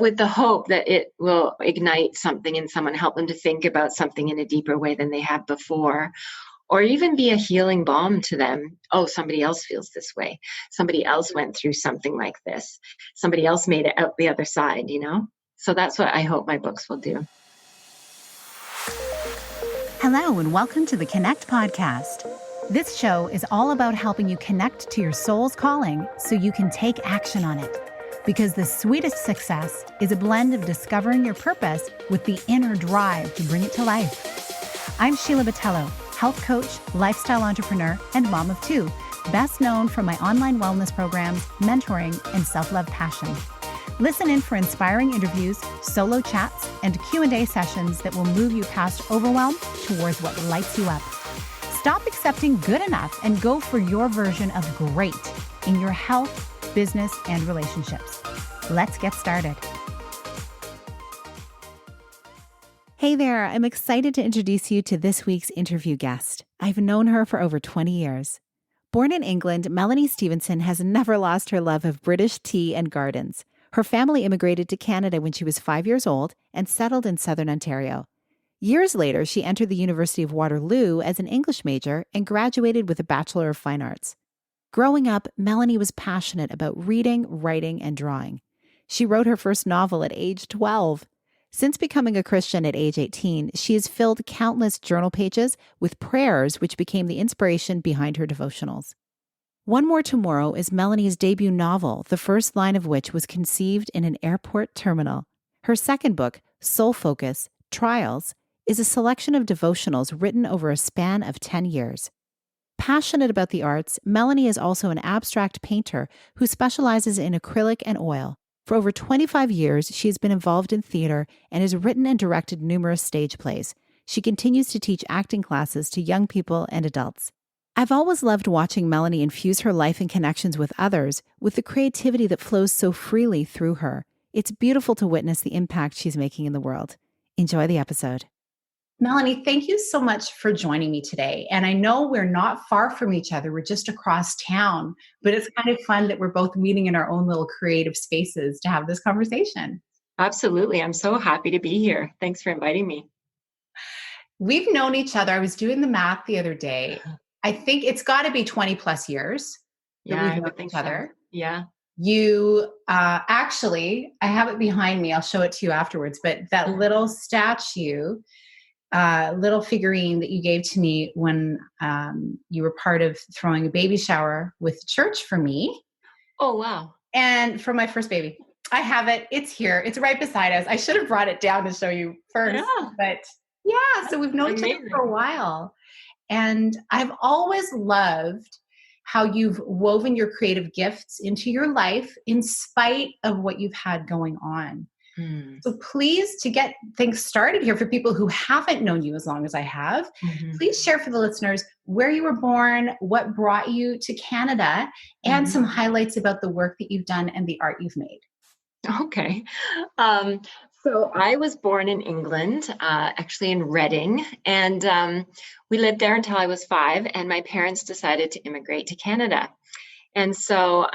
with the hope that it will ignite something in someone, help them to think about something in a deeper way than they have before, or even be a healing balm to them. Oh, somebody else feels this way. Somebody else went through something like this. Somebody else made it out the other side, So that's what I hope my books will do. Hello, and welcome to the Connect podcast. This show is all about helping you connect to your soul's calling so you can take action on it. Because the sweetest success is a blend of discovering your purpose with the inner drive to bring it to life. I'm Sheila Botello, health coach, lifestyle entrepreneur, and mom of two, best known for my online wellness programs, mentoring, and self-love passion. Listen in for inspiring interviews, solo chats, and Q&A sessions that will move you past overwhelm towards what lights you up. Stop accepting good enough and go for your version of great in your health, business, and relationships. Let's get started. Hey there, I'm excited to introduce you to this week's interview guest. I've known her for over 20 years. Born in England, Melanie Stevenson has never lost her love of British tea and gardens. Her family immigrated to Canada when she was 5 years old and settled in southern Ontario. Years later, she entered the University of Waterloo as an English major and graduated with a Bachelor of Fine Arts. Growing up, Melanie was passionate about reading, writing, and drawing. She wrote her first novel at age 12. Since becoming a Christian at age 18, she has filled countless journal pages with prayers, which became the inspiration behind her devotionals. One More Tomorrow is Melanie's debut novel, the first line of which was conceived in an airport terminal. Her second book, Soul Focus, Trials, is a selection of devotionals written over a span of 10 years. Passionate about the arts, Melanie is also an abstract painter who specializes in acrylic and oil. For over 25 years, she has been involved in theater and has written and directed numerous stage plays. She continues to teach acting classes to young people and adults. I've always loved watching Melanie infuse her life and connections with others with the creativity that flows so freely through her. It's beautiful to witness the impact she's making in the world. Enjoy the episode. Melanie, thank you so much for joining me today. And I know we're not far from each other. We're just across town, but it's kind of fun that we're both meeting in our own little creative spaces to have this conversation. Absolutely. I'm so happy to be here. Thanks for inviting me. We've known each other. I was doing the math the other day. I think it's got to be 20 plus years that we've known each other. So. Yeah. You actually, I have it behind me. I'll show it to you afterwards. But that little statue, little figurine that you gave to me when you were part of throwing a baby shower with church for me. Oh, wow. And for my first baby. I have it. It's here. It's right beside us. I should have brought it down to show you first. Yeah. But yeah, so we've known each other for a while. And I've always loved how you've woven your creative gifts into your life in spite of what you've had going on. So please, to get things started here for people who haven't known you as long as I have, please share for the listeners where you were born, what brought you to Canada, and some highlights about the work that you've done and the art you've made. Okay. So I was born in England, actually in Reading, and we lived there until I was 5, and my parents decided to immigrate to Canada. And so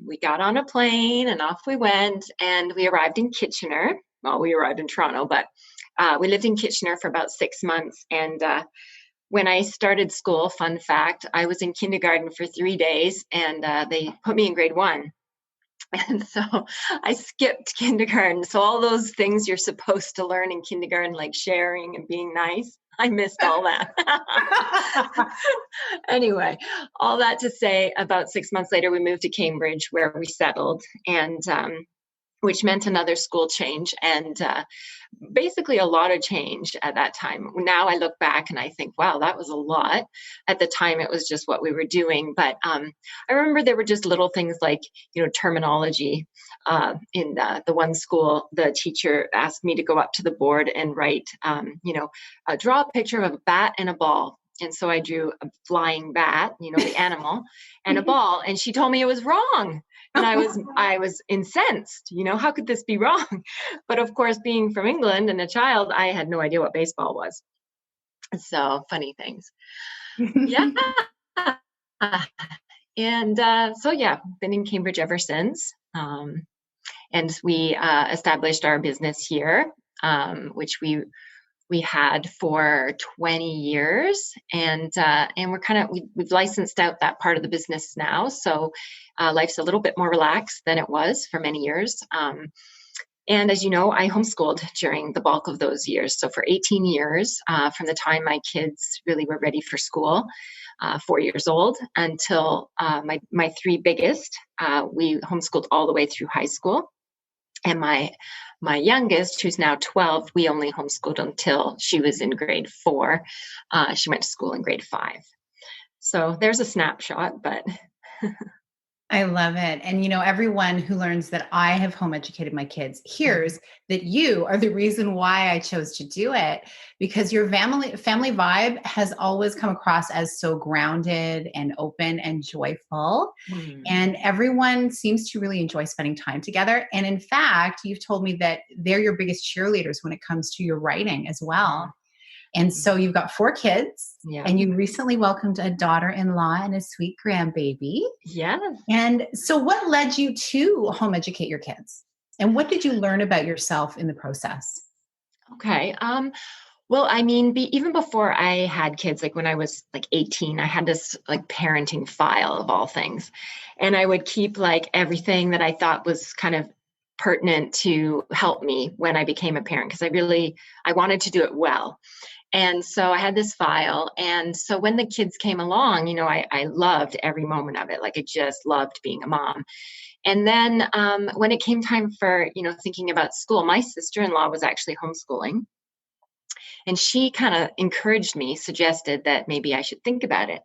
we got on a plane and off we went, and we arrived in Kitchener. Well, we arrived in Toronto, but we lived in Kitchener for about 6 months. And when I started school, fun fact, I was in kindergarten for 3 days, and they put me in grade 1. And so I skipped kindergarten. So all those things you're supposed to learn in kindergarten, like sharing and being nice, I missed all that. Anyway, all that to say, about 6 months later, we moved to Cambridge, where we settled, and which meant another school change, and basically a lot of change at that time. Now I look back and I think, wow, that was a lot. At the time, it was just what we were doing. But I remember there were just little things like, terminology. In the one school, the teacher asked me to go up to the board and write, draw a picture of a bat and a ball. And so I drew a flying bat, the animal, and a ball. And she told me it was wrong. And I was incensed, how could this be wrong? But of course, being from England and a child, I had no idea what baseball was. So funny things. Yeah. And been in Cambridge ever since. And we established our business here, which we had for 20 years, and we've licensed out that part of the business now. So life's a little bit more relaxed than it was for many years. And as you know, I homeschooled during the bulk of those years. So for 18 years, from the time my kids really were ready for school, 4 years old, until my three biggest, we homeschooled all the way through high school. And my youngest, who's now 12, we only homeschooled until she was in grade 4. She went to school in grade 5. So there's a snapshot, but I love it. And, everyone who learns that I have home educated my kids hears that you are the reason why I chose to do it, because your family vibe has always come across as so grounded and open and joyful. And everyone seems to really enjoy spending time together. And in fact, you've told me that they're your biggest cheerleaders when it comes to your writing as well. And so you've got 4 kids, and you recently welcomed a daughter-in-law and a sweet grandbaby. Yeah. And so what led you to home educate your kids? And what did you learn about yourself in the process? Okay. Well, I mean, even before I had kids, like when I was like 18, I had this like parenting file of all things. And I would keep like everything that I thought was kind of pertinent to help me when I became a parent, because I wanted to do it well. And so I had this file. And so when the kids came along, I loved every moment of it. Like I just loved being a mom. And then when it came time for, thinking about school, my sister-in-law was actually homeschooling. And she kind of encouraged me, suggested that maybe I should think about it.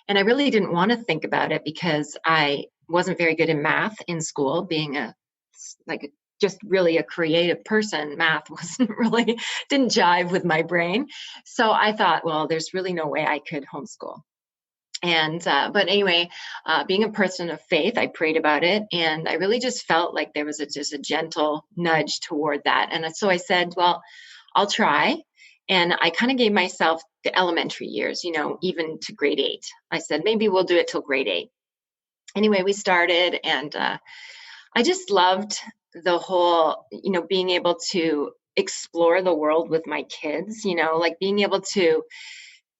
And I really didn't want to think about it because I wasn't very good in math in school, being just really a creative person. Math didn't jive with my brain. So I thought, well, there's really no way I could homeschool. And, but anyway, being a person of faith, I prayed about it, and I really just felt like there was just a gentle nudge toward that. And so I said, well, I'll try. And I kind of gave myself the elementary years, even to grade 8. I said, maybe we'll do it till grade 8. Anyway, we started, and I just loved the whole, being able to explore the world with my kids, like being able to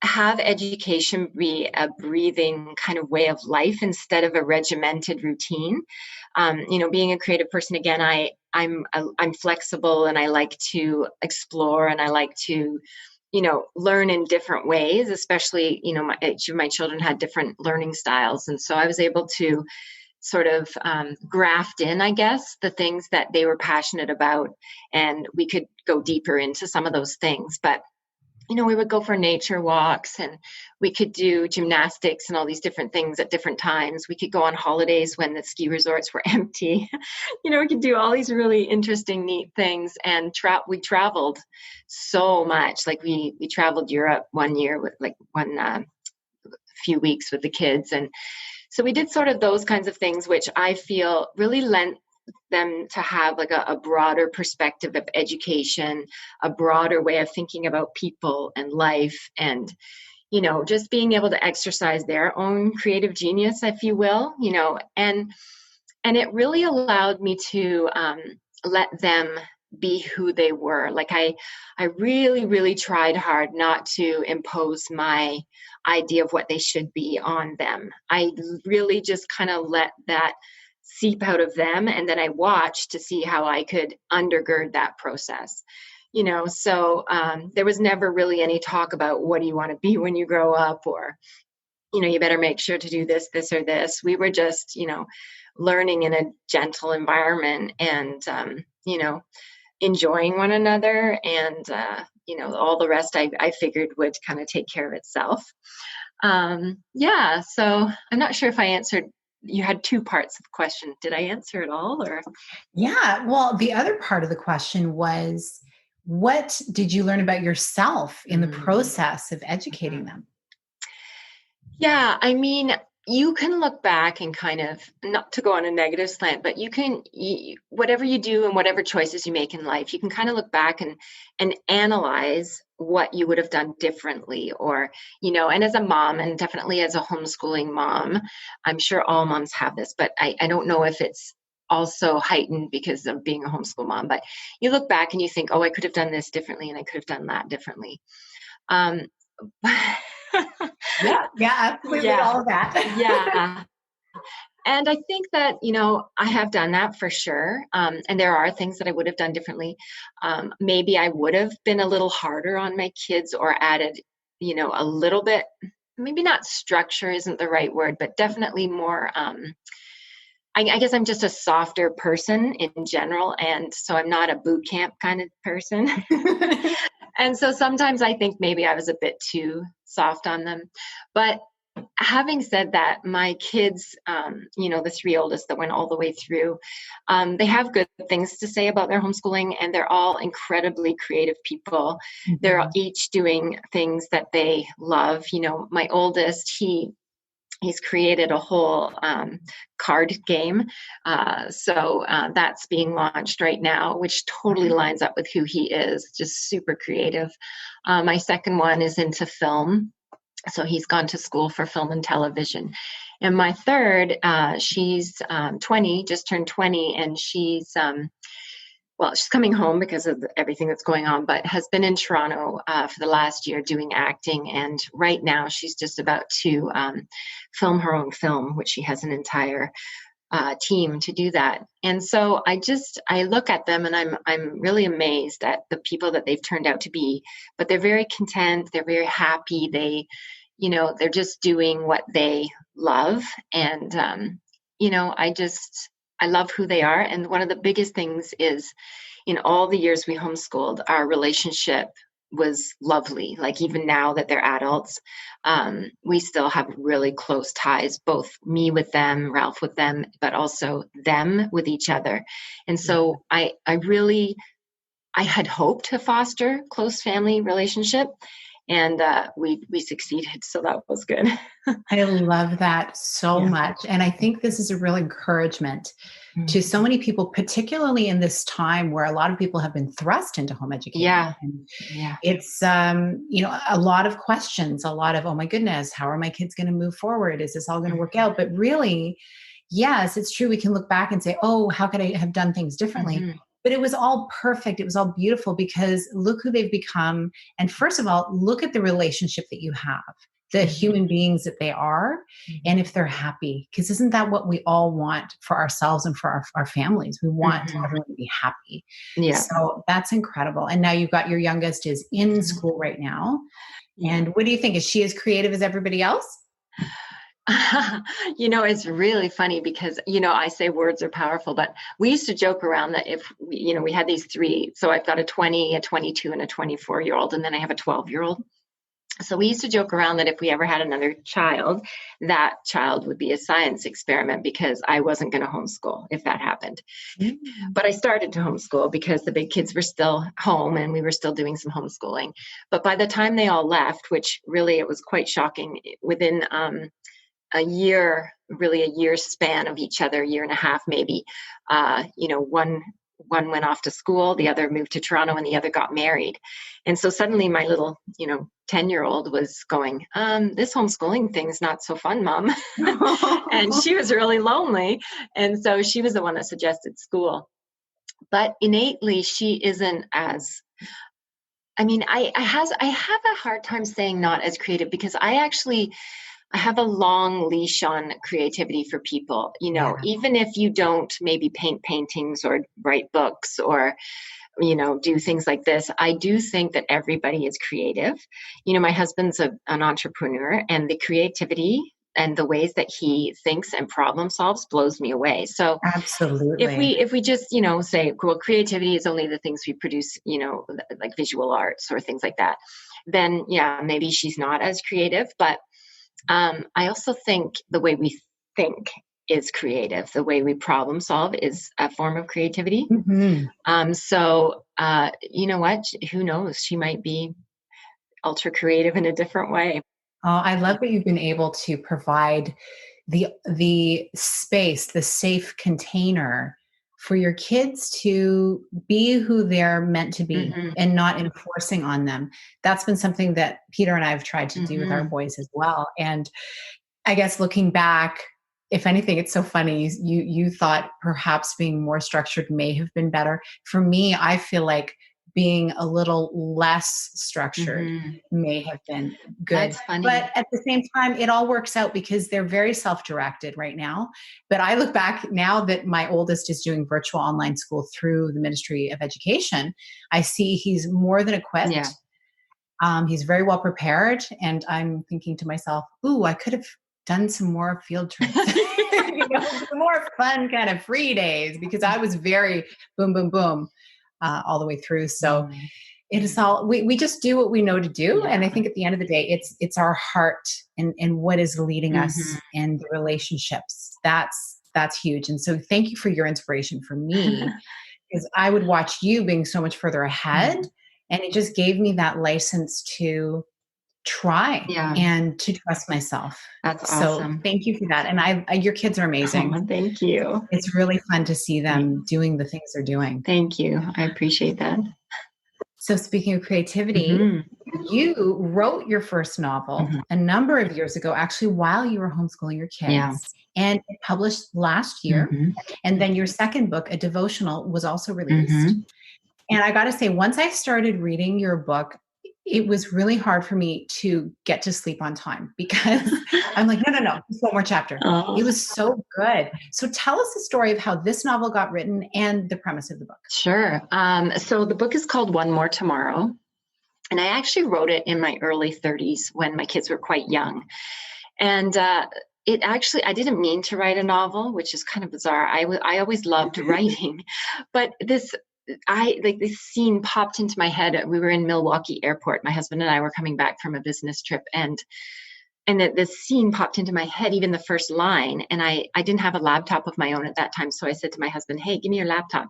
have education be a breathing kind of way of life instead of a regimented routine. Being a creative person, again, I'm flexible, and I like to explore, and I like to, learn in different ways, especially, each of my children had different learning styles. And so I was able to sort of graft in, I guess, the things that they were passionate about, and we could go deeper into some of those things. But we would go for nature walks, and we could do gymnastics and all these different things at different times. We could go on holidays when the ski resorts were empty. We could do all these really interesting, neat things. And we traveled so much. Like we traveled Europe one year with few weeks with the kids. And so we did sort of those kinds of things, which I feel really lent them to have like a broader perspective of education, a broader way of thinking about people and life, and, just being able to exercise their own creative genius, if you will, and it really allowed me to let them be who they were. Like I really, really tried hard not to impose my idea of what they should be on them. I really just kind of let that seep out of them. And then I watched to see how I could undergird that process. So there was never really any talk about what do you want to be when you grow up, or, you better make sure to do this, this, or this. We were just, learning in a gentle environment, and, enjoying one another. And, all the rest I figured would kind of take care of itself. So I'm not sure if I answered. You had 2 parts of the question. Did I answer it all, or? Yeah. Well, the other part of the question was, what did you learn about yourself in the process of educating them? Yeah. I mean, you can look back and kind of, not to go on a negative slant, but whatever you do and whatever choices you make in life, you can kind of look back and analyze what you would have done differently, or, and as a mom, and definitely as a homeschooling mom, I'm sure all moms have this, but I don't know if it's also heightened because of being a homeschool mom. But you look back and you think, oh, I could have done this differently and I could have done that differently. Um, Yeah, absolutely. yeah, All of that. yeah. And I think that, I have done that for sure. And there are things that I would have done differently. Maybe I would have been a little harder on my kids or added, a little bit, maybe not structure isn't the right word, but definitely more, I guess I'm just a softer person in general. And so I'm not a boot camp kind of person. And so sometimes I think maybe I was a bit too soft on them. But having said that, my kids, the three oldest that went all the way through, they have good things to say about their homeschooling, and they're all incredibly creative people. Mm-hmm. They're each doing things that they love. My oldest, he's created a whole card game. So that's being launched right now, which totally lines up with who he is, just super creative. My second one is into film. So he's gone to school for film and television. And my third, she's 20, just turned 20, and she's coming home because of everything that's going on, but has been in Toronto for the last year doing acting. And right now she's just about to film her own film, which she has an entire team to do that. And so I look at them and I'm really amazed at the people that they've turned out to be, but they're very content. They're very happy. They're just doing what they love. And, I love who they are. And one of the biggest things is in all the years we homeschooled, our relationship was lovely. Like even now that they're adults, we still have really close ties, both me with them, Ralph with them, but also them with each other. And so I had hoped to foster close family relationship, and we succeeded. So that was good. I love that so much. And I think this is a real encouragement to so many people, particularly in this time where a lot of people have been thrust into home education. Yeah. It's, a lot of questions, a lot of, oh my goodness, how are my kids going to move forward? Is this all going to work out? But really, yes, it's true. We can look back and say, oh, how could I have done things differently? Mm-hmm. But it was all perfect. It was all beautiful because look who they've become. And first of all, look at the relationship that you have, the human beings that they are, and if they're happy. Because isn't that what we all want for ourselves and for our families? We want everyone to be happy. Yeah. So that's incredible. And now you've got your youngest is in school right now. And what do you think? Is she as creative as everybody else? It's really funny because, I say words are powerful, but we used to joke around that if, we had these three, so I've got a 20, a 22, and a 24-year-old, and then I have a 12-year-old. So we used to joke around that if we ever had another child, that child would be a science experiment because I wasn't going to homeschool if that happened. Mm-hmm. But I started to homeschool because the big kids were still home and we were still doing some homeschooling. But by the time they all left, which really it was quite shocking, within a year span of each other, a year and a half maybe, one went off to school, the other moved to Toronto, and the other got married. And so suddenly my little, 10-year-old was going, this homeschooling thing's not so fun, Mom. And she was really lonely. And so she was the one that suggested school. But innately, she isn't as, I have a hard time saying not as creative because I have a long leash on creativity for people, even if you don't maybe paint paintings or write books or, do things like this. I do think that everybody is creative. My husband's an entrepreneur, and the creativity and the ways that he thinks and problem solves blows me away. So absolutely, if we just, say, well, creativity is only the things we produce, like visual arts or things like that, then maybe she's not as creative. But I also think the way we think is creative. The way we problem solve is a form of creativity. Mm-hmm. So you know what? Who knows? She might be ultra creative in a different way. Oh, I love that you've been able to provide the space, the safe container for your kids to be who they're meant to be and not enforcing on them. That's been something that Peter and I have tried to do with our boys as well. And I guess looking back, if anything, it's so funny. You thought perhaps being more structured may have been better. For me, I feel like being a little less structured may have been good. That's funny. But at the same time, it all works out because they're very self-directed right now. But I look back now that my oldest is doing virtual online school through the Ministry of Education, I see he's more than equipped. Yeah. He's very well prepared. And I'm thinking to myself, ooh, I could have done some more field trips, some more fun kind of free days, because I was very boom, boom, boom all the way through. So it is all, we just do what we know to do. Yeah. And I think at the end of the day, it's our heart and what is leading us in the relationships. That's huge. And so thank you for your inspiration for me, because I would watch you being so much further ahead. And it just gave me that license to try and to trust myself. That's awesome. So thank you for that. And your kids are amazing. Oh, thank you. It's really fun to see them doing the things they're doing. Thank you. I appreciate that. So speaking of creativity, you wrote your first novel a number of years ago, actually, while you were homeschooling your kids. Yeah. And it published last year. And then your second book, a devotional, was also released. And I got to say, once I started reading your book, it was really hard for me to get to sleep on time, because I'm like, no, just one more chapter. Oh. It was so good. So tell us the story of how this novel got written and the premise of the book. Sure. So the book is called One More Tomorrow. And I actually wrote it in my early 30s when my kids were quite young. And I didn't mean to write a novel, which is kind of bizarre. I always loved writing, but this scene popped into my head. We were in Milwaukee Airport. My husband and I were coming back from a business trip, and this scene popped into my head, even the first line. And I didn't have a laptop of my own at that time. So I said to my husband, hey, give me your laptop.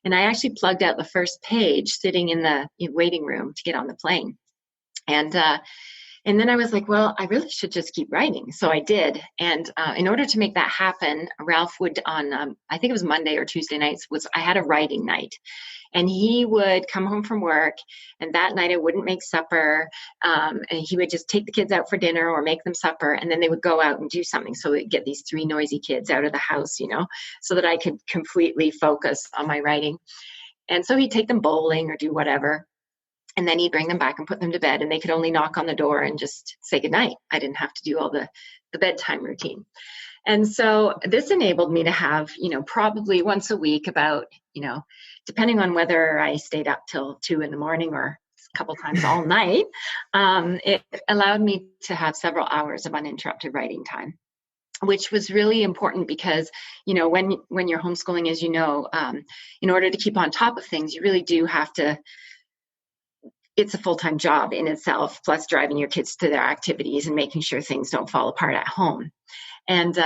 And I actually plugged out the first page sitting in the waiting room to get on the plane. And then I was like, well, I really should just keep writing. So I did. And in order to make that happen, Ralph would on, I think it was Monday or Tuesday nights, I had a writing night. And he would come home from work, and that night I wouldn't make supper. And he would just take the kids out for dinner or make them supper. And then they would go out and do something. So we'd get these three noisy kids out of the house, so that I could completely focus on my writing. And so he'd take them bowling or do whatever. And then he'd bring them back and put them to bed, and they could only knock on the door and just say goodnight. I didn't have to do all the bedtime routine. And so this enabled me to have, probably once a week about, depending on whether I stayed up till 2 a.m. or a couple times all night, it allowed me to have several hours of uninterrupted writing time, which was really important because, when you're homeschooling, as in order to keep on top of things, you really do have to. It's a full-time job in itself, plus driving your kids to their activities and making sure things don't fall apart at home. And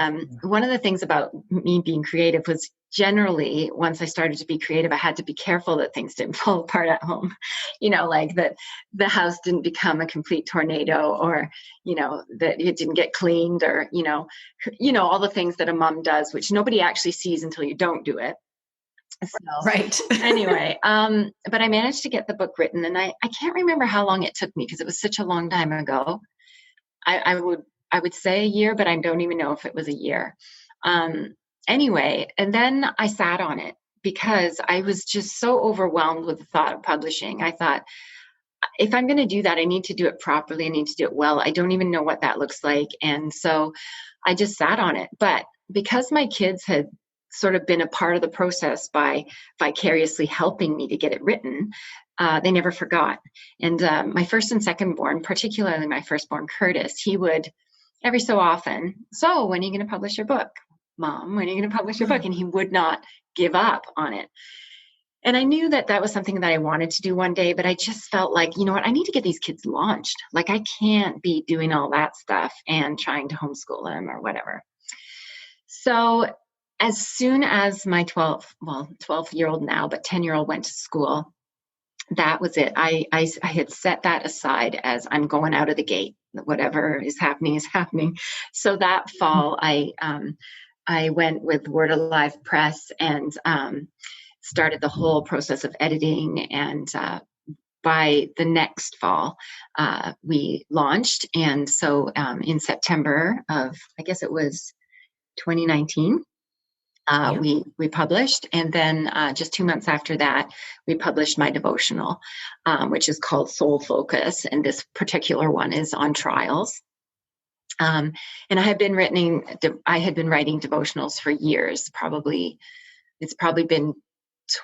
one of the things about me being creative was generally, once I started to be creative, I had to be careful that things didn't fall apart at home. Like that the house didn't become a complete tornado, or, that it didn't get cleaned, or, all the things that a mom does, which nobody actually sees until you don't do it. So, right. Anyway, but I managed to get the book written, and I can't remember how long it took me because it was such a long time ago. I would say a year, but I don't even know if it was a year. Anyway, and then I sat on it because I was just so overwhelmed with the thought of publishing. I thought, if I'm going to do that, I need to do it properly. I need to do it well. I don't even know what that looks like. And so I just sat on it. But because my kids had sort of been a part of the process by vicariously helping me to get it written, they never forgot. And my first and second born, particularly my firstborn Curtis, he would every so often, so when are you going to publish your book? Mom, when are you going to publish your book? And he would not give up on it. And I knew that was something that I wanted to do one day, but I just felt like, I need to get these kids launched. Like, I can't be doing all that stuff and trying to homeschool them or whatever. So as soon as my 12-year-old now, but 10-year-old went to school, that was it. I had set that aside as I'm going out of the gate. Whatever is happening is happening. So that fall, I went with Word Alive Press and started the whole process of editing. And by the next fall, we launched. And so in September of, I guess it was 2019. We published, and then just 2 months after that, we published my devotional, which is called Soul Focus, and this particular one is on trials. And I had been writing devotionals for years. It's probably been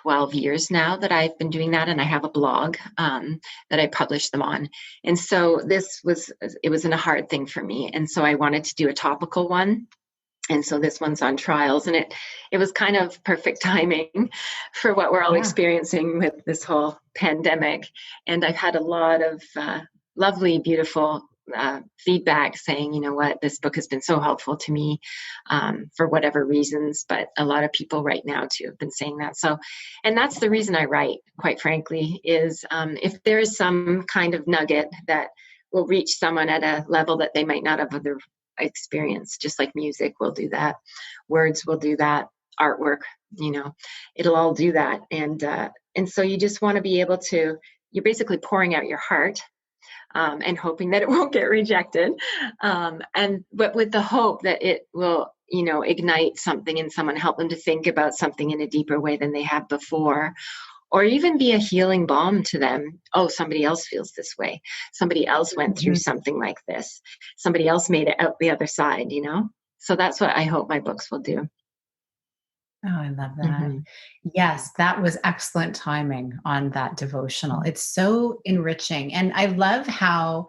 12 years now that I've been doing that, and I have a blog that I publish them on. And so it wasn't a hard thing for me, and so I wanted to do a topical one. And so this one's on trials, and it was kind of perfect timing for what we're all experiencing with this whole pandemic. And I've had a lot of lovely, beautiful feedback saying, you know what, this book has been so helpful to me for whatever reasons. But a lot of people right now too have been saying that. So, and that's the reason I write, quite frankly, is if there is some kind of nugget that will reach someone at a level that they might not have other experience, just like music will do that, words will do that, artwork, it'll all do that. And so you just want to be able to, you're basically pouring out your heart and hoping that it won't get rejected. But with the hope that it will, ignite something in someone, help them to think about something in a deeper way than they have before, or even be a healing balm to them. Oh, somebody else feels this way. Somebody else went through something like this. Somebody else made it out the other side, So that's what I hope my books will do. Oh, I love that. Yes, that was excellent timing on that devotional. It's so enriching. And I love how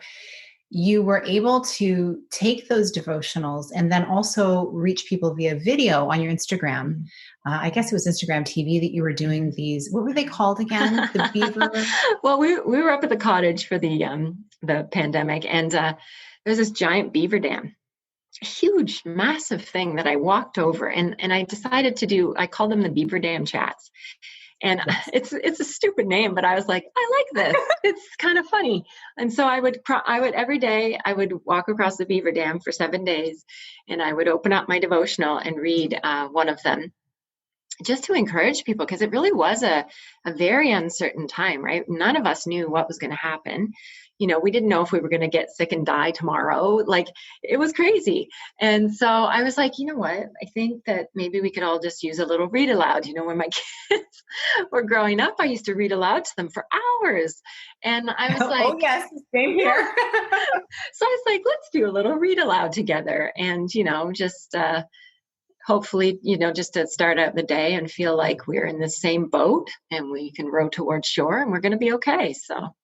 you were able to take those devotionals and then also reach people via video on your Instagram. I guess it was Instagram TV that you were doing these. What were they called again? The beaver? Well, we were up at the cottage for the pandemic, and there's this giant beaver dam, huge, massive thing that I walked over, and I decided to I called them the Beaver Dam Chats. And it's a stupid name, but I was like, I like this. It's kind of funny. And so I would every day I would walk across the beaver dam for 7 days, and I would open up my devotional and read one of them, just to encourage people, because it really was a very uncertain time, right? None of us knew what was going to happen. We didn't know if we were going to get sick and die tomorrow. Like, it was crazy. And so I was like, you know what? I think that maybe we could all just use a little read aloud. When my kids were growing up, I used to read aloud to them for hours. And I was like, oh yes, same here. So I was like, let's do a little read aloud together. And, just hopefully, just to start out the day and feel like we're in the same boat and we can row towards shore and we're going to be okay. So,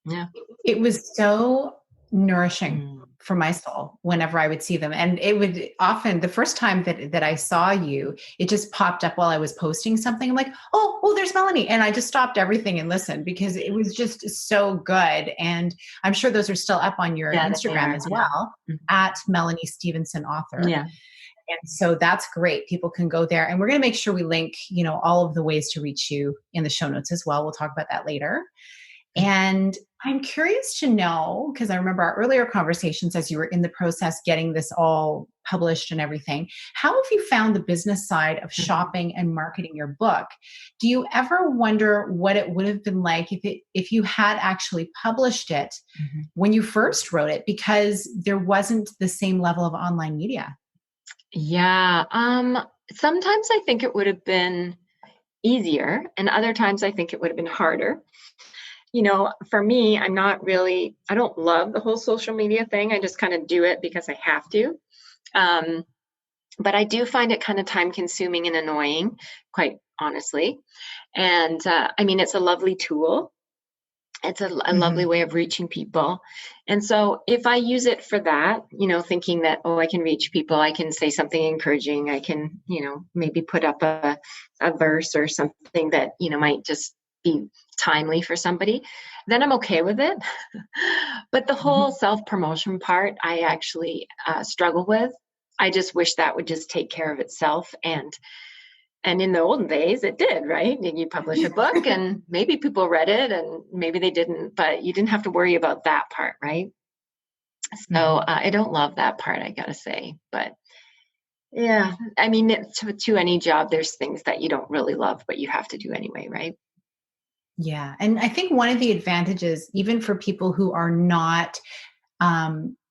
yeah. It was so nourishing for my soul whenever I would see them. And it would often, the first time that I saw you, it just popped up while I was posting something. I'm like, oh, there's Melanie. And I just stopped everything and listened because it was just so good. And I'm sure those are still up on your Instagram as well, at Melanie Stevenson author. Yeah. And so that's great. People can go there, and we're going to make sure we link, all of the ways to reach you in the show notes as well. We'll talk about that later. And I'm curious to know, because I remember our earlier conversations as you were in the process getting this all published and everything, how have you found the business side of shopping and marketing your book? Do you ever wonder what it would have been like if you had actually published it when you first wrote it, because there wasn't the same level of online media? Yeah. Sometimes I think it would have been easier, and other times I think it would have been harder. For me, I don't love the whole social media thing. I just kind of do it because I have to. But I do find it kind of time consuming and annoying, quite honestly. And it's a lovely tool. It's a lovely way of reaching people. And so if I use it for that, thinking that, I can reach people, I can say something encouraging, I can, maybe put up a verse or something that, might just be timely for somebody, then I'm okay with it. But the whole self-promotion part, I actually struggle with. I just wish that would just take care of itself. And in the olden days, it did, right? And you publish a book and maybe people read it and maybe they didn't, but you didn't have to worry about that part, right? So I don't love that part, I gotta say. But yeah, to any job, there's things that you don't really love, but you have to do anyway, right? Yeah. And I think one of the advantages, even for people who are not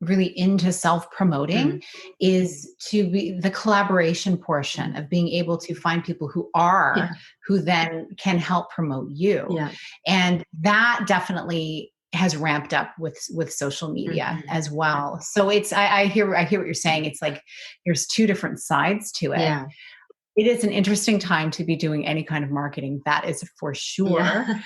really into self-promoting is to be the collaboration portion of being able to find people who then can help promote you. Yeah. And that definitely has ramped up with social media as well. So I hear what you're saying. It's like there's two different sides to it. Yeah. It is an interesting time to be doing any kind of marketing. That is for sure. Yeah.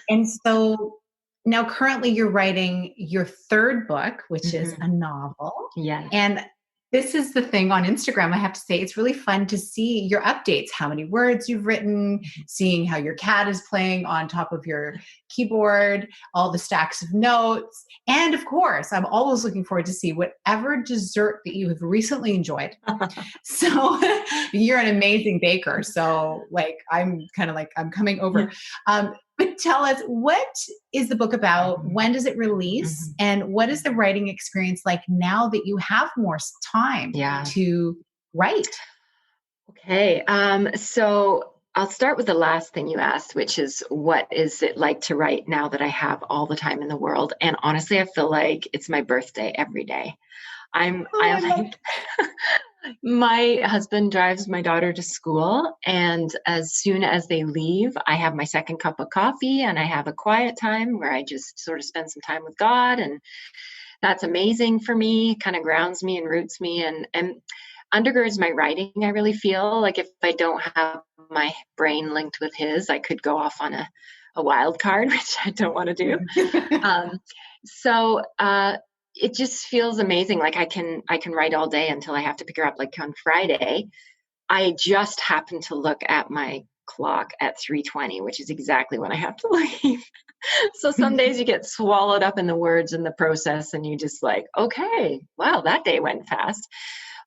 And so now currently you're writing your third book, which is a novel. Yeah. And this is the thing on Instagram. I have to say, it's really fun to see your updates, how many words you've written, seeing how your cat is playing on top of your keyboard, all the stacks of notes. And of course, I'm always looking forward to see whatever dessert that you have recently enjoyed. So you're an amazing baker. So I'm coming over. But tell us, what is the book about? When does it release? And what is the writing experience like now that you have more time to write? Okay. So I'll start with the last thing you asked, which is what is it like to write now that I have all the time in the world? And honestly, I feel like it's my birthday every day. My husband drives my daughter to school, and as soon as they leave, I have my second cup of coffee and I have a quiet time where I just sort of spend some time with God. And that's amazing for me, kind of grounds me and roots me and undergirds my writing. I really feel like if I don't have my brain linked with his, I could go off on a wild card, which I don't want to do. So it just feels amazing. Like I can write all day until I have to pick her up. Like on Friday, I just happened to look at my clock at 3:20, which is exactly when I have to leave. So some days you get swallowed up in the words and the process, and you just like, okay, wow, that day went fast.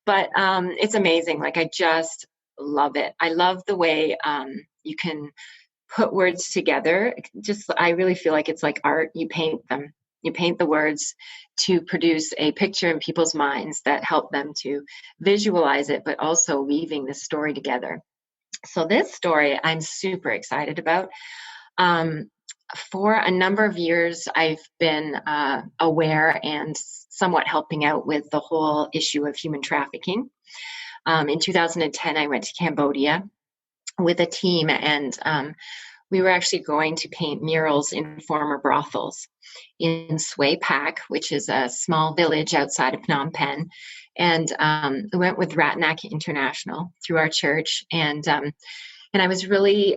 But it's amazing. Like I just love it. I love the way you can put words together. I really feel like it's like art. You paint them. You paint the words to produce a picture in people's minds that help them to visualize it, but also weaving the story together. So this story I'm super excited about. For a number of years, I've been aware and somewhat helping out with the whole issue of human trafficking. In 2010, I went to Cambodia with a team, and we were actually going to paint murals in former brothels in Sway Pak, which is a small village outside of Phnom Penh. And we went with Ratnak International through our church. And I was really,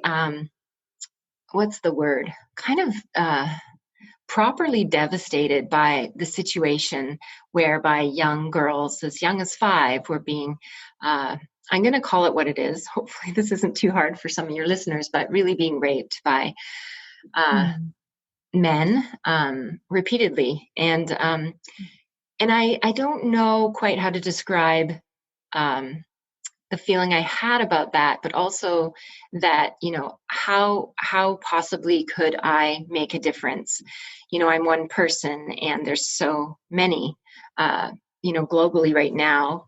what's the word? Kind of properly devastated by the situation whereby young girls as young as 5 were being I'm going to call it what it is. Hopefully this isn't too hard for some of your listeners, but really being raped by men repeatedly. And I don't know quite how to describe the feeling I had about that, but also that, how possibly could I make a difference? I'm one person and there's so many, globally right now,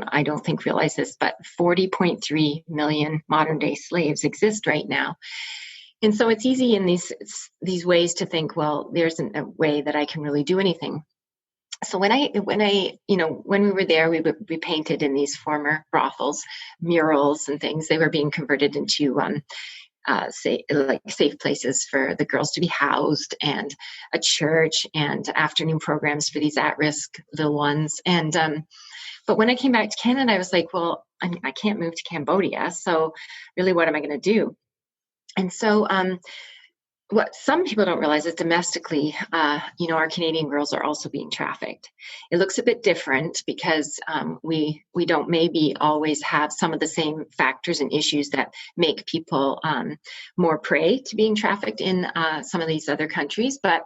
I don't think realize this, but 40.3 million modern day slaves exist right now. And so it's easy in these ways to think, well, there isn't a way that I can really do anything. So when we were there, we painted in these former brothels, murals and things. They were being converted into safe places for the girls to be housed, and a church, and afternoon programs for these at-risk little ones. And but when I came back to Canada, I was like, well, I can't move to Cambodia, so really, what am I going to do? And so what some people don't realize is domestically, our Canadian girls are also being trafficked. It looks a bit different because we don't maybe always have some of the same factors and issues that make people more prey to being trafficked in some of these other countries. But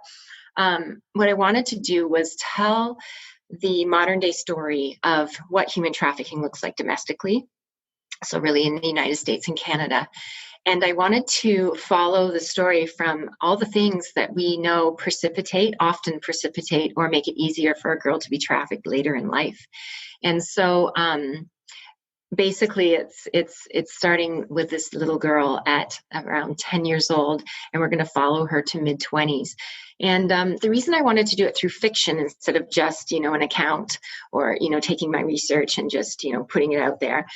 what I wanted to do was tell the modern day story of what human trafficking looks like domestically. So really in the United States and Canada. And I wanted to follow the story from all the things that we know often precipitate or make it easier for a girl to be trafficked later in life. And so basically it's starting with this little girl at around 10 years old, and we're going to follow her to mid-20s. And the reason I wanted to do it through fiction instead of just, an account or, taking my research and just, putting it out there,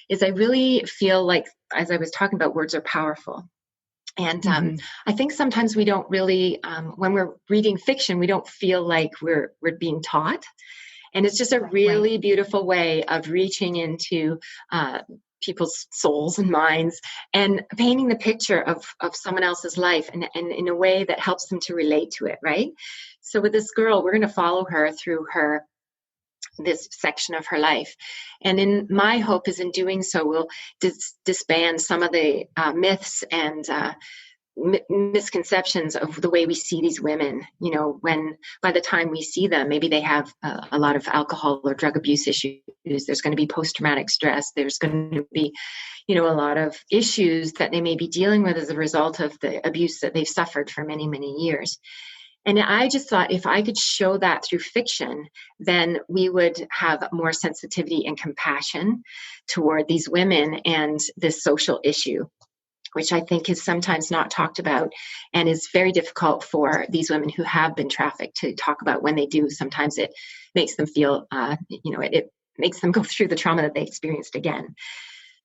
is I really feel like, as I was talking about, words are powerful. And I think sometimes we don't really, when we're reading fiction, we don't feel like we're being taught. And it's just a really beautiful way of reaching into people's souls and minds and painting the picture of someone else's life and in a way that helps them to relate to it, right? So with this girl, we're going to follow her through this section of her life. And in my hope is in doing so, we'll disband some of the myths and misconceptions of the way we see these women, when by the time we see them, maybe they have a lot of alcohol or drug abuse issues. There's going to be post-traumatic stress. There's going to be, a lot of issues that they may be dealing with as a result of the abuse that they've suffered for many, many years. And I just thought if I could show that through fiction, then we would have more sensitivity and compassion toward these women and this social issue, which I think is sometimes not talked about and is very difficult for these women who have been trafficked to talk about. When they do, sometimes it makes them feel, it makes them go through the trauma that they experienced again.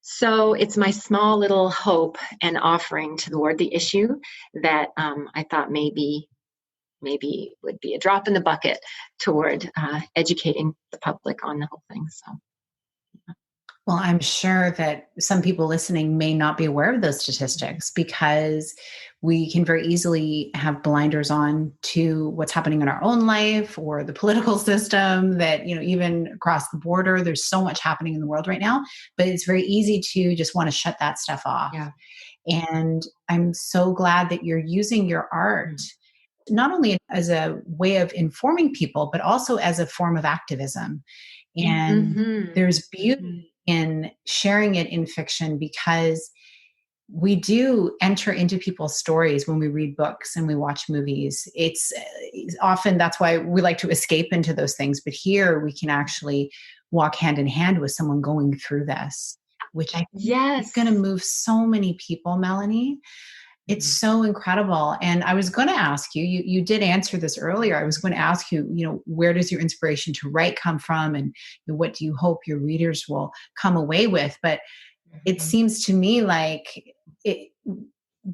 So it's my small little hope and offering toward the issue that I thought maybe would be a drop in the bucket toward educating the public on the whole thing. So. Well, I'm sure that some people listening may not be aware of those statistics because we can very easily have blinders on to what's happening in our own life or the political system that, even across the border, there's so much happening in the world right now, but it's very easy to just want to shut that stuff off. Yeah. And I'm so glad that you're using your art not only as a way of informing people, but also as a form of activism. And there's beauty in sharing it in fiction because we do enter into people's stories when we read books and we watch movies. It's often that's why we like to escape into those things. But here we can actually walk hand in hand with someone going through this, which I think is going to move so many people, Melanie. It's so incredible. And I was going to ask you, you did answer this earlier. I was going to ask you, where does your inspiration to write come from? And what do you hope your readers will come away with? But it seems to me like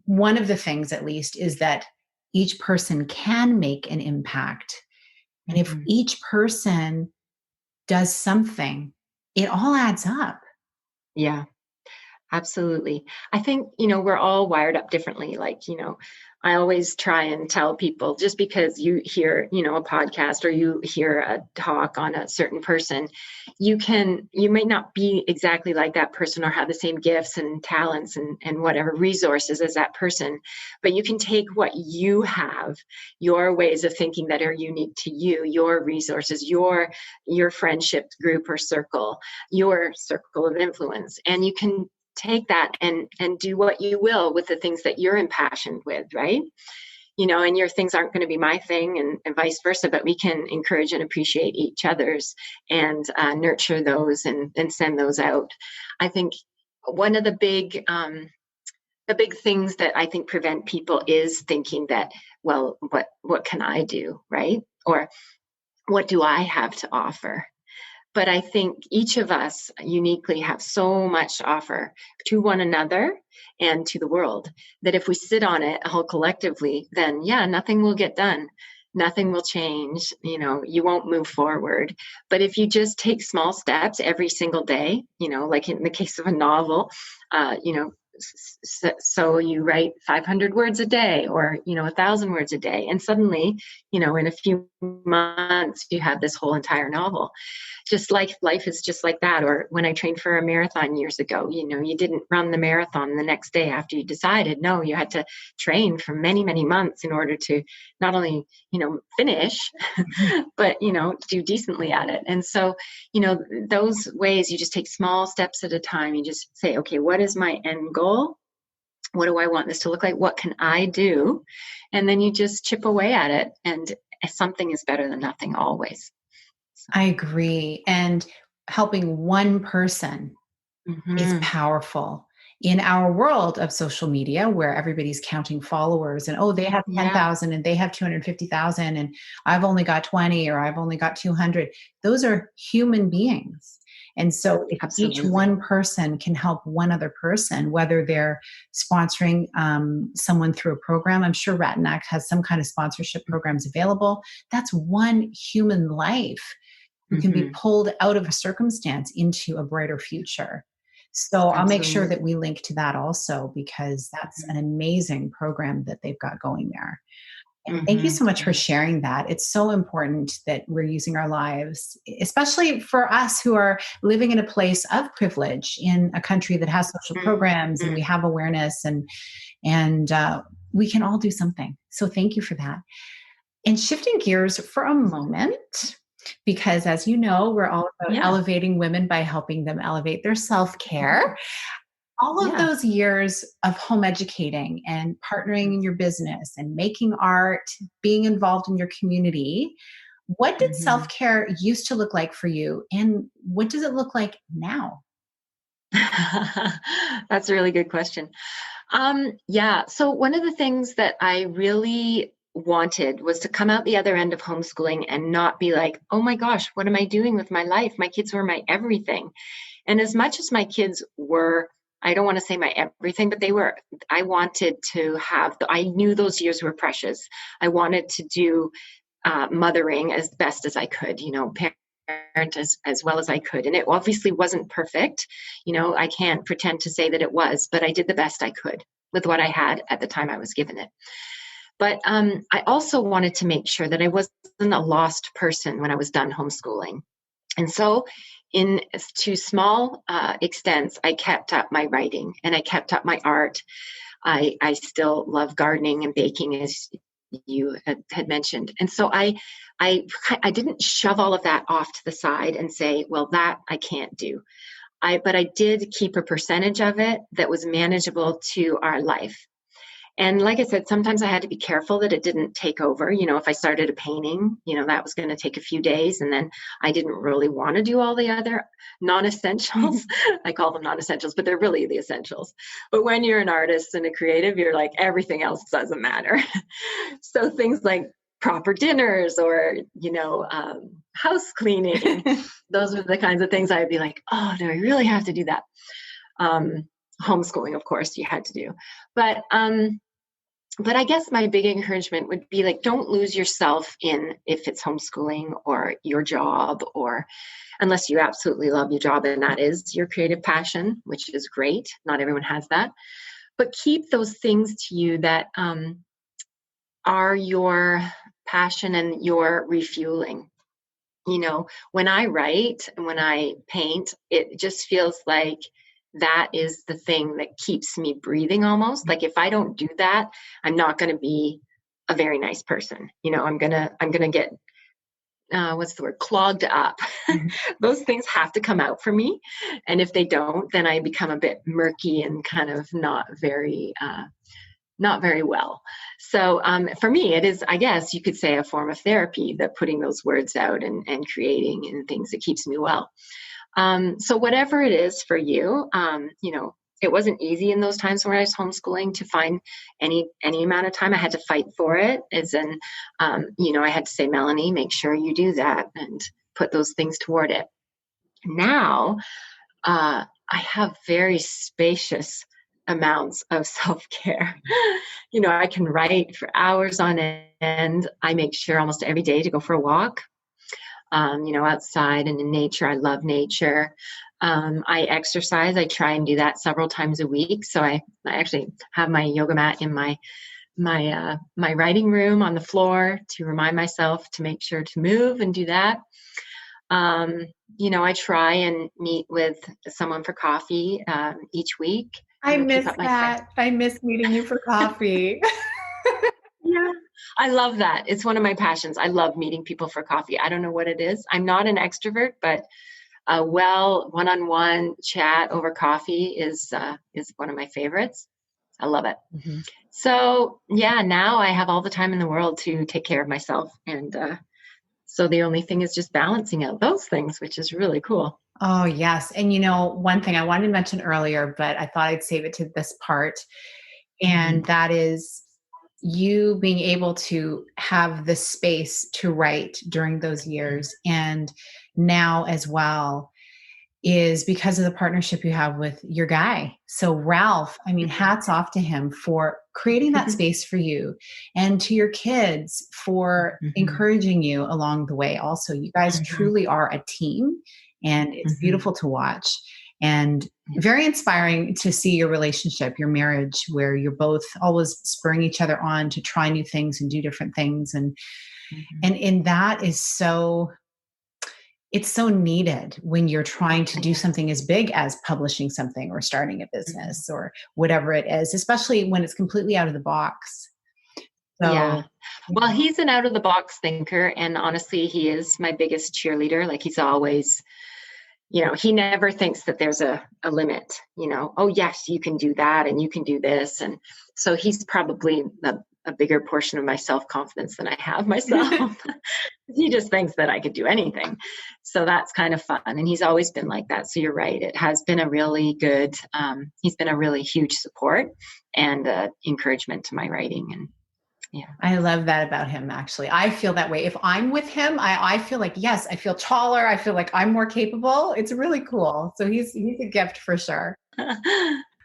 one of the things, at least, is that each person can make an impact. And if each person does something, it all adds up. Yeah. Absolutely. I think, we're all wired up differently. Like, I always try and tell people just because you hear, a podcast or you hear a talk on a certain person, you may not be exactly like that person or have the same gifts and talents and whatever resources as that person, but you can take what you have, your ways of thinking that are unique to you, your resources, your friendship group or circle, your circle of influence, and you can take that and do what you will with the things that you're impassioned with, right? And your things aren't going to be my thing and vice versa, but we can encourage and appreciate each other's and nurture those and send those out. I think one of the big things that I think prevent people is thinking that, well, what can I do, right? Or what do I have to offer? But I think each of us uniquely have so much to offer to one another and to the world that if we sit on it all collectively, then nothing will get done. Nothing will change. You won't move forward. But if you just take small steps every single day, like in the case of a novel, so you write 500 words a day or 1,000 words a day, and suddenly in a few months you have this whole entire novel. Just like life is just like that. Or when I trained for a marathon years ago, you didn't run the marathon the next day after you decided. No, you had to train for many, many months in order to not only finish but do decently at it. And so those ways, you just take small steps at a time. You just say, okay, what is my end goal? What do I want this to look like? What can I do? And then you just chip away at it. And something is better than nothing always. I agree. And helping one person is Mm-hmm. powerful. In our world of social media, where everybody's counting followers and, oh, they have Yeah, 10,000 and they have 250,000 and I've only got 20 or I've only got 200, those are human beings. And so if each absolutely. one person can help one other person, whether they're sponsoring someone through a program, I'm sure Ratanak has some kind of sponsorship programs available. That's one human life who can be Mm-hmm. pulled out of a circumstance into a brighter future. So I'll make sure that Absolutely. we link to that also, because that's an amazing program that they've got going there. And thank you Mm-hmm. so much for Yeah. sharing that. It's so important that we're using our lives, especially for us who are living in a place of privilege in a country that has social programs and Mm-hmm. we have awareness, and we can all do something. So thank you for that. And shifting gears for a moment, because as you know, we're all about Yeah. elevating women by helping them elevate their self care. All of Yeah. those years of home educating and partnering in your business and making art, being involved in your community, what did Mm-hmm. self care used to look like for you? And what does it look like now? That's a really good question. Yeah. So one of the things that I really wanted was to come out the other end of homeschooling and not be like, oh my gosh, what am I doing with my life? My kids were my everything. And as much as my kids were, I don't want to say my everything, but they were, I wanted to have, I knew those years were precious. I wanted to do mothering as best as I could, parent as well as I could. And it obviously wasn't perfect. I can't pretend to say that it was, but I did the best I could with what I had at the time I was given it. But I also wanted to make sure that I wasn't a lost person when I was done homeschooling. And so, in to small extents, I kept up my writing and I kept up my art. I still love gardening and baking, as you had mentioned. And so I didn't shove all of that off to the side and say, well, that I can't do. But I did keep a percentage of it that was manageable to our life. And like I said, sometimes I had to be careful that it didn't take over. If I started a painting, that was going to take a few days. And then I didn't really want to do all the other non essentials. I call them non essentials, but they're really the essentials. But when you're an artist and a creative, you're like, everything else doesn't matter. So things like proper dinners or, house cleaning, those are the kinds of things I'd be like, oh, do I really have to do that? Homeschooling, of course, you had to do. But I guess my big encouragement would be like, don't lose yourself in if it's homeschooling or your job, or unless you absolutely love your job and that is your creative passion, which is great. Not everyone has that. But keep those things to you that are your passion and your refueling. When I write and when I paint, it just feels like that is the thing that keeps me breathing almost. Like if I don't do that, I'm not going to be a very nice person. I'm going to get what's the word, clogged up. Those things have to come out for me. And if they don't, then I become a bit murky and kind of not very well. So for me, it is, I guess you could say, a form of therapy, that putting those words out and creating and things that keeps me well. So whatever it is for you, it wasn't easy in those times when I was homeschooling to find any amount of time. I had to fight for it. As in, I had to say, Melanie, make sure you do that and put those things toward it. Now, I have very spacious amounts of self-care. I can write for hours on end. I make sure almost every day to go for a walk, outside and in nature. I love nature. I exercise. I try and do that several times a week. So I actually have my yoga mat in my writing room on the floor to remind myself to make sure to move and do that. I try and meet with someone for coffee each week. I Keep miss up my friends. that. I miss meeting you for coffee. Yeah, I love that. It's one of my passions. I love meeting people for coffee. I don't know what it is. I'm not an extrovert, but a one-on-one chat over coffee is one of my favorites. I love it. Mhm. So yeah, now I have all the time in the world to take care of myself, and so the only thing is just balancing out those things, which is really cool. Oh, yes. And one thing I wanted to mention earlier, but I thought I'd save it to this part, and Mhm. that is you being able to have the space to write during those years and now as well is because of the partnership you have with your guy. So Ralph, I mean, hats off to him for creating that space for you and to your kids for Mhm. encouraging you along the way. Also, you guys Mhm. truly are a team and it's Mhm. beautiful to watch and Yeah. very inspiring to see your relationship, your marriage, where you're both always spurring each other on to try new things and do different things. And Mhm. and and that is so it's so needed when you're trying to do Yeah. something as big as publishing something or starting a Mhm. business or whatever it is, especially when it's completely out of the box. Yeah. So, Well, he's an out of the box thinker, and honestly, he is my biggest cheerleader. Like he's always, he never thinks that there's a limit, oh, yes, you can do that and you can do this. And so he's probably a bigger portion of my self-confidence than I have myself. He just thinks that I could do anything. So that's kind of fun. And he's always been like that. So you're right. It has been a really good, he's been a really huge support and encouragement to my writing. And yeah. I love that about him, actually. I feel that way. If I'm with him, I feel like, yes, I feel taller. I feel like I'm more capable. It's really cool. So he's a gift for sure.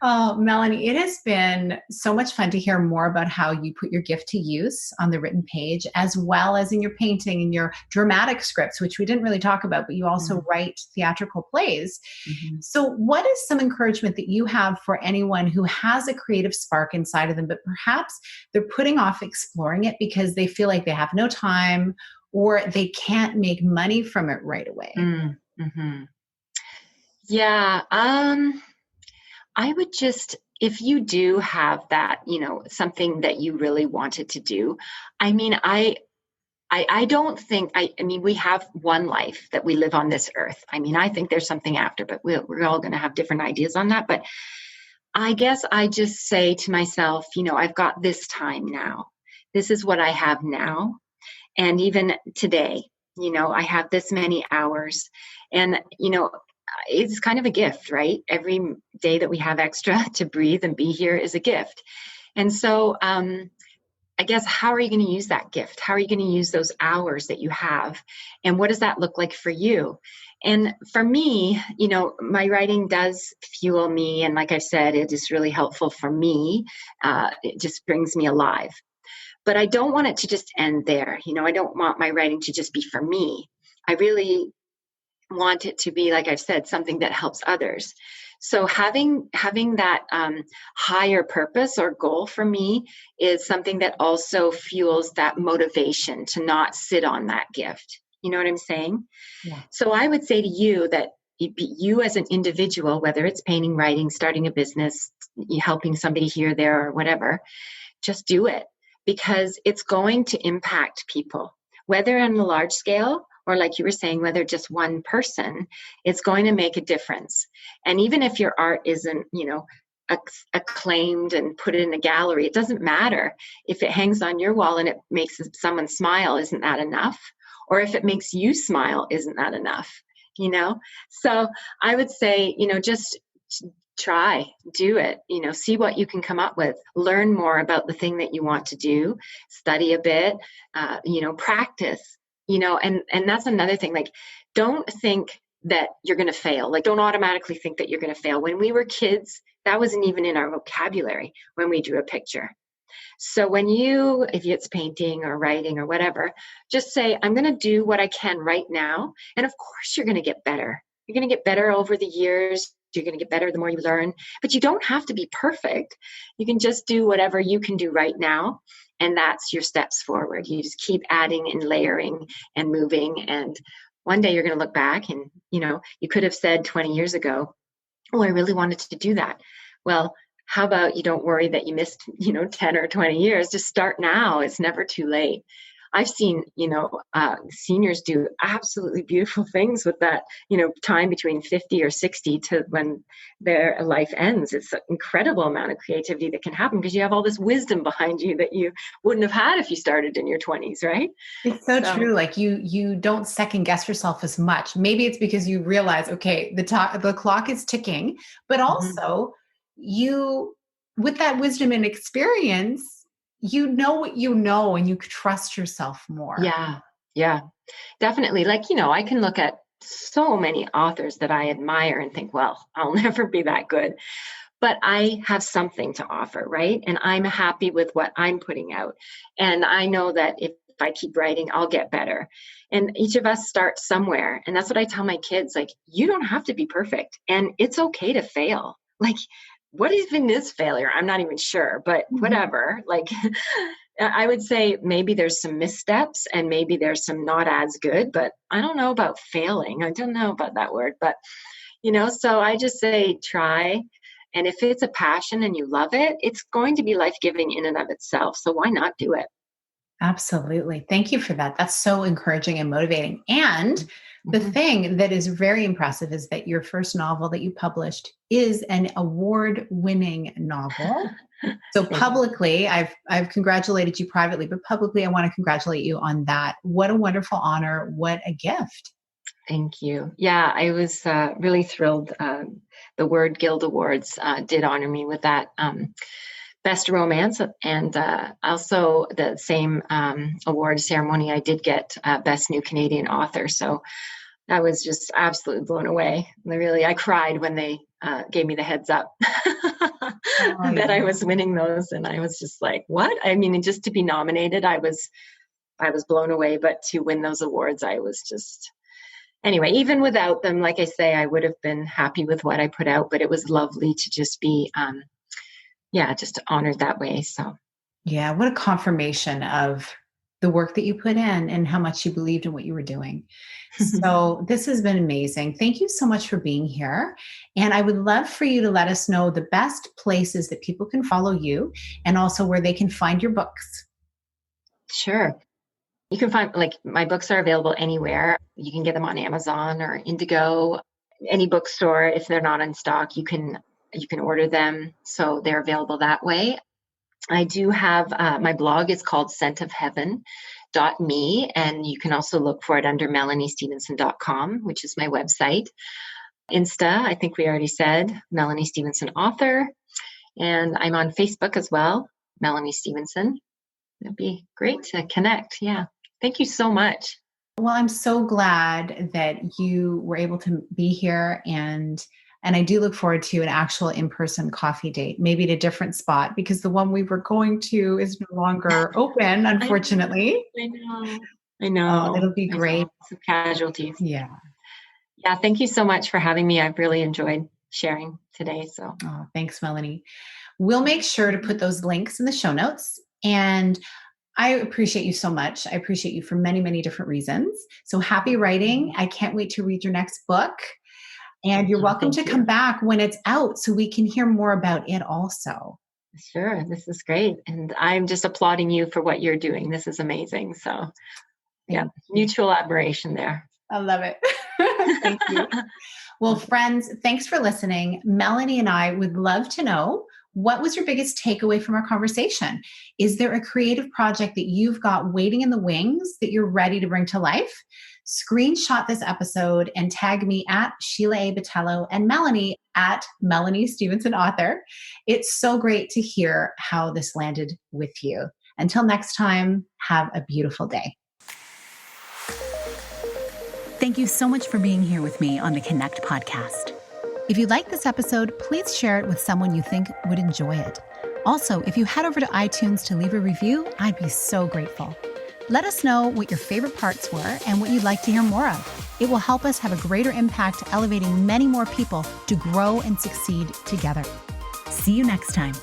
Oh, Melanie, it has been so much fun to hear more about how you put your gift to use on the written page, as well as in your painting and your dramatic scripts, which we didn't really talk about, but you also write theatrical plays. Mhm. So, what is some encouragement that you have for anyone who has a creative spark inside of them, but perhaps they're putting off exploring it because they feel like they have no time or they can't make money from it right away? Mm-hmm. Yeah. I would just, if you do have that, something that you really wanted to do, I mean, I don't think, I mean, we have one life that we live on this earth. I mean, I think there's something after, but we're all going to have different ideas on that. But I guess I just say to myself, I've got this time now. This is what I have now. And even today, I have this many hours. And, it's kind of a gift, right? Every day that we have extra to breathe and be here is a gift. And so, I guess, how are you going to use that gift? How are you going to use those hours that you have? And what does that look like for you? And for me, my writing does fuel me. And like I said, it is really helpful for me. It just brings me alive. But I don't want it to just end there. I don't want my writing to just be for me. I really want it to be, like I've said, something that helps others. So having that higher purpose or goal for me is something that also fuels that motivation to not sit on that gift. You know what I'm saying? Yeah. So I would say to you that you as an individual, whether it's painting, writing, starting a business, helping somebody here, there, or whatever, just do it because it's going to impact people, whether on a large scale or, like you were saying, whether just one person, it's going to make a difference. And even if your art isn't, acclaimed and put in a gallery, it doesn't matter. If it hangs on your wall and it makes someone smile, isn't that enough? Or if it makes you smile, isn't that enough? So I would say, just try, do it, see what you can come up with, learn more about the thing that you want to do, study a bit, practice, and that's another thing. Like, don't think that you're going to fail. Like, don't automatically think that you're going to fail. When we were kids, that wasn't even in our vocabulary when we drew a picture. So if it's painting or writing or whatever, just say, I'm going to do what I can right now. And of course, you're going to get better. You're going to get better over the years. You're going to get better the more you learn, but you don't have to be perfect. You can just do whatever you can do right now. And that's your steps forward. You just keep adding and layering and moving. And one day you're going to look back and, you could have said 20 years ago, oh, I really wanted to do that. Well, how about you don't worry that you missed, 10 or 20 years. Just start now. It's never too late. I've seen, seniors do absolutely beautiful things with that, time between 50 or 60 to when their life ends. It's an incredible amount of creativity that can happen because you have all this wisdom behind you that you wouldn't have had if you started in your 20s, right? It's so true. Like you don't second guess yourself as much. Maybe it's because you realize, okay, the clock is ticking, but also you, with that wisdom and experience, you know what you know, and you trust yourself more. Yeah, definitely. Like, I can look at so many authors that I admire and think, well, I'll never be that good. But I have something to offer, right? And I'm happy with what I'm putting out. And I know that if I keep writing, I'll get better. And each of us starts somewhere. And that's what I tell my kids, like, you don't have to be perfect. And it's okay to fail. Like, what even is failure? I'm not even sure, but whatever. Like, I would say maybe there's some missteps and maybe there's some not as good, but I don't know about failing. I don't know about that word, but, so I just say try. And if it's a passion and you love it, it's going to be life-giving in and of itself. So why not do it? Absolutely. Thank you for that. That's so encouraging and motivating. And the thing that is very impressive is that your first novel that you published is an award-winning novel. So publicly, I've congratulated you privately, but publicly, I want to congratulate you on that. What a wonderful honor. What a gift. Thank you. Yeah, I was really thrilled. The Word Guild Awards did honor me with that Best Romance, and also the same award ceremony I did get Best New Canadian Author. So I was just absolutely blown away. I cried when they gave me the heads up that I was winning those, and I was just like, "What?" I mean, just to be nominated, I was blown away. But to win those awards, I was just. Anyway, even without them, like I say, I would have been happy with what I put out, but it was lovely to just be, just honored that way. So, yeah, what a confirmation of the work that you put in and how much you believed in what you were doing. So this has been amazing. Thank you so much for being here. And I would love for you to let us know the best places that people can follow you and also where they can find your books. Sure. You can find, my books are available anywhere. You can get them on Amazon or Indigo, any bookstore. If they're not in stock, you can order them. So they're available that way. I do have, my blog is called scentofheaven.me, and you can also look for it under melaniestevenson.com, which is my website. Insta, I think we already said, Melanie Stevenson author. And I'm on Facebook as well, Melanie Stevenson. It'd be great to connect. Yeah. Thank you so much. Well, I'm so glad that you were able to be here, and I do look forward to an actual in-person coffee date, maybe at a different spot, because the one we were going to is no longer open, unfortunately. I know. It'll be great. Some casualties. Yeah. Yeah. Thank you so much for having me. I've really enjoyed sharing today. So, thanks, Melanie. We'll make sure to put those links in the show notes, and I appreciate you so much. I appreciate you for many, many different reasons. So happy writing. I can't wait to read your next book. And you're welcome to come back when it's out so we can hear more about it also. Sure. This is great. And I'm just applauding you for what you're doing. This is amazing. So mutual admiration there. I love it. Thank you. Well, friends, thanks for listening. Melanie and I would love to know, what was your biggest takeaway from our conversation? Is there a creative project that you've got waiting in the wings that you're ready to bring to life? Screenshot this episode and tag me at Sheila A. Botello and Melanie at Melanie Stevenson author. It's so great to hear how this landed with you. Until next time, have a beautiful day. Thank you so much for being here with me on the Connect podcast. If you like this episode, please share it with someone you think would enjoy it. Also, if you head over to iTunes to leave a review, I'd be so grateful. Let us know what your favorite parts were and what you'd like to hear more of. It will help us have a greater impact, elevating many more people to grow and succeed together. See you next time.